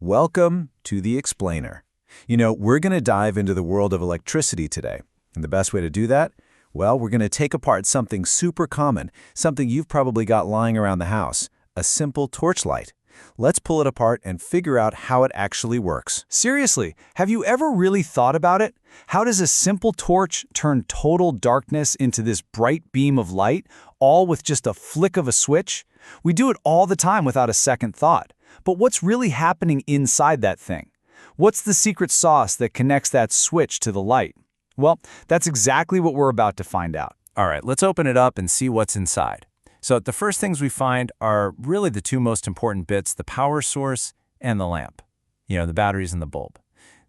Welcome to The Explainer. We're going to dive into the world of electricity today. And the best way to do that? Well, we're going to take apart something super common, something you've probably got lying around the house, a simple torchlight. Let's pull it apart and figure out how it actually works. Seriously, have you ever really thought about it? How does a simple torch turn total darkness into this bright beam of light, all with just a flick of a switch? We do it all the time without a second thought. But what's really happening inside that thing? What's the secret sauce that connects that switch to the light? Well, that's exactly what we're about to find out. All right, let's open it up and see what's inside. So the first things we find are really the two most important bits, the power source and the lamp. The batteries and the bulb.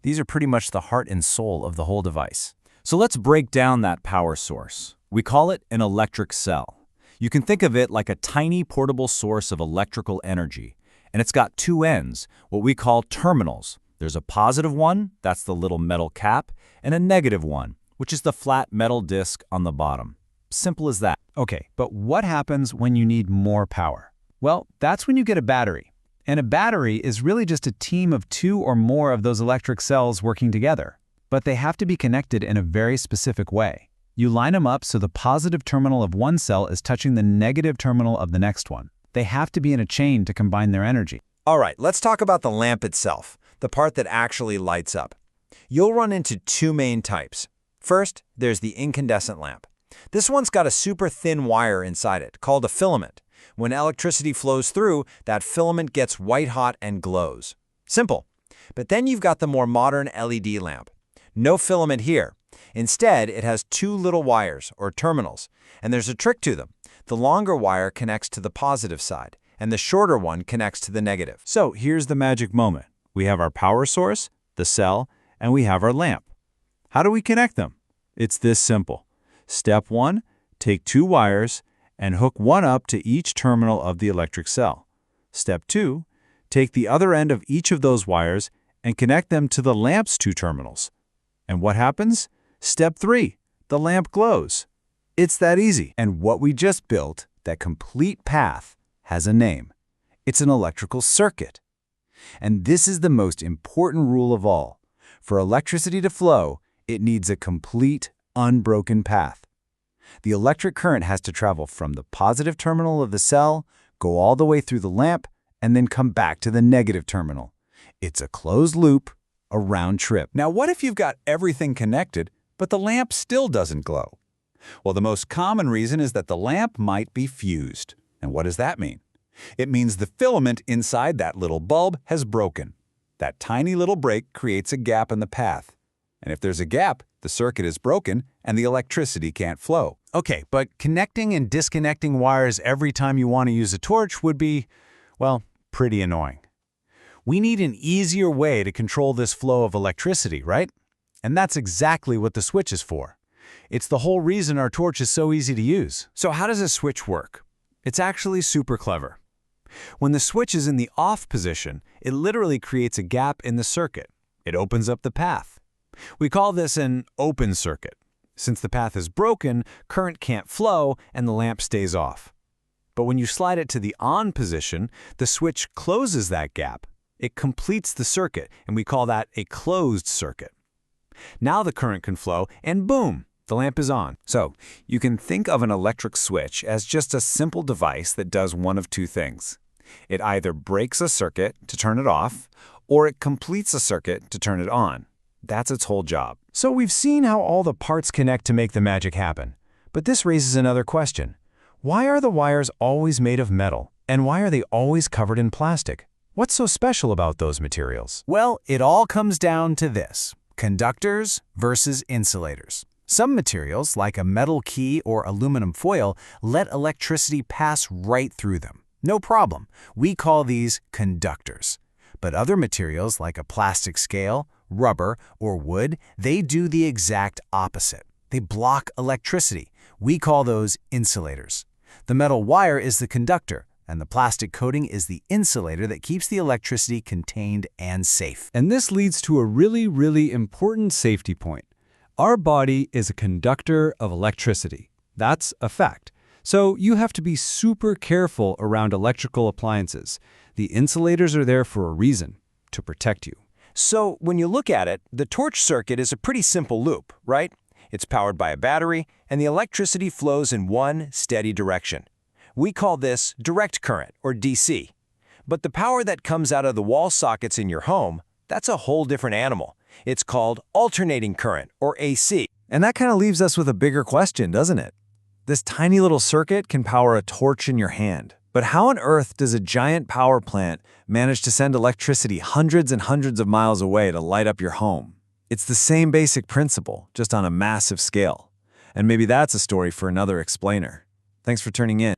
These are pretty much the heart and soul of the whole device. So let's break down that power source. We call it an electric cell. You can think of it like a tiny portable source of electrical energy. And it's got two ends, what we call terminals. There's a positive one, that's the little metal cap, and a negative one, which is the flat metal disc on the bottom. Simple as that. Okay, but what happens when you need more power? Well, that's when you get a battery. And a battery is really just a team of two or more of those electric cells working together. But they have to be connected in a very specific way. You line them up so the positive terminal of one cell is touching the negative terminal of the next one. They have to be in a chain to combine their energy. All right, let's talk about the lamp itself, the part that actually lights up. You'll run into two main types. First, there's the incandescent lamp. This one's got a super thin wire inside it, called a filament. When electricity flows through, that filament gets white hot and glows. Simple. But then you've got the more modern LED lamp. No filament here. Instead, it has two little wires, or terminals, and there's a trick to them. The longer wire connects to the positive side, and the shorter one connects to the negative. So here's the magic moment. We have our power source, the cell, and we have our lamp. How do we connect them? It's this simple. Step 1, take two wires and hook one up to each terminal of the electric cell. Step 2, take the other end of each of those wires and connect them to the lamp's two terminals. And what happens? Step 3, the lamp glows. It's that easy. And what we just built, that complete path, has a name. It's an electrical circuit. And this is the most important rule of all. For electricity to flow, it needs a complete, unbroken path. The electric current has to travel from the positive terminal of the cell, go all the way through the lamp, and then come back to the negative terminal. It's a closed loop, a round trip. Now, what if you've got everything connected, but the lamp still doesn't glow? Well, the most common reason is that the lamp might be fused. And what does that mean? It means the filament inside that little bulb has broken. That tiny little break creates a gap in the path. And if there's a gap, the circuit is broken and the electricity can't flow. Okay, but connecting and disconnecting wires every time you want to use a torch would be, well, pretty annoying. We need an easier way to control this flow of electricity, right? And that's exactly what the switch is for. It's the whole reason our torch is so easy to use. So how does a switch work? It's actually super clever. When the switch is in the off position, it literally creates a gap in the circuit. It opens up the path. We call this an open circuit. Since the path is broken, current can't flow and the lamp stays off. But when you slide it to the on position, the switch closes that gap. It completes the circuit, and we call that a closed circuit. Now the current can flow, and boom! The lamp is on. So, you can think of an electric switch as just a simple device that does one of two things. It either breaks a circuit to turn it off, or it completes a circuit to turn it on. That's its whole job. So we've seen how all the parts connect to make the magic happen. But this raises another question. Why are the wires always made of metal? And why are they always covered in plastic? What's so special about those materials? Well, it all comes down to this: conductors versus insulators. Some materials, like a metal key or aluminum foil, let electricity pass right through them. No problem. We call these conductors. But other materials, like a plastic scale, rubber, or wood, they do the exact opposite. They block electricity. We call those insulators. The metal wire is the conductor, and the plastic coating is the insulator that keeps the electricity contained and safe. And this leads to a really important safety point. Our body is a conductor of electricity. That's a fact. So you have to be super careful around electrical appliances. The insulators are there for a reason. to protect you. So when you look at it, the torch circuit is a pretty simple loop, right? It's powered by a battery, and the electricity flows in one steady direction. We call this direct current, or DC. But the power that comes out of the wall sockets in your home, that's a whole different animal. It's called alternating current, or AC. And that kind of leaves us with a bigger question, doesn't it? This tiny little circuit can power a torch in your hand. But how on earth does a giant power plant manage to send electricity hundreds and hundreds of miles away to light up your home? It's the same basic principle, just on a massive scale. And maybe that's a story for another explainer. Thanks for tuning in.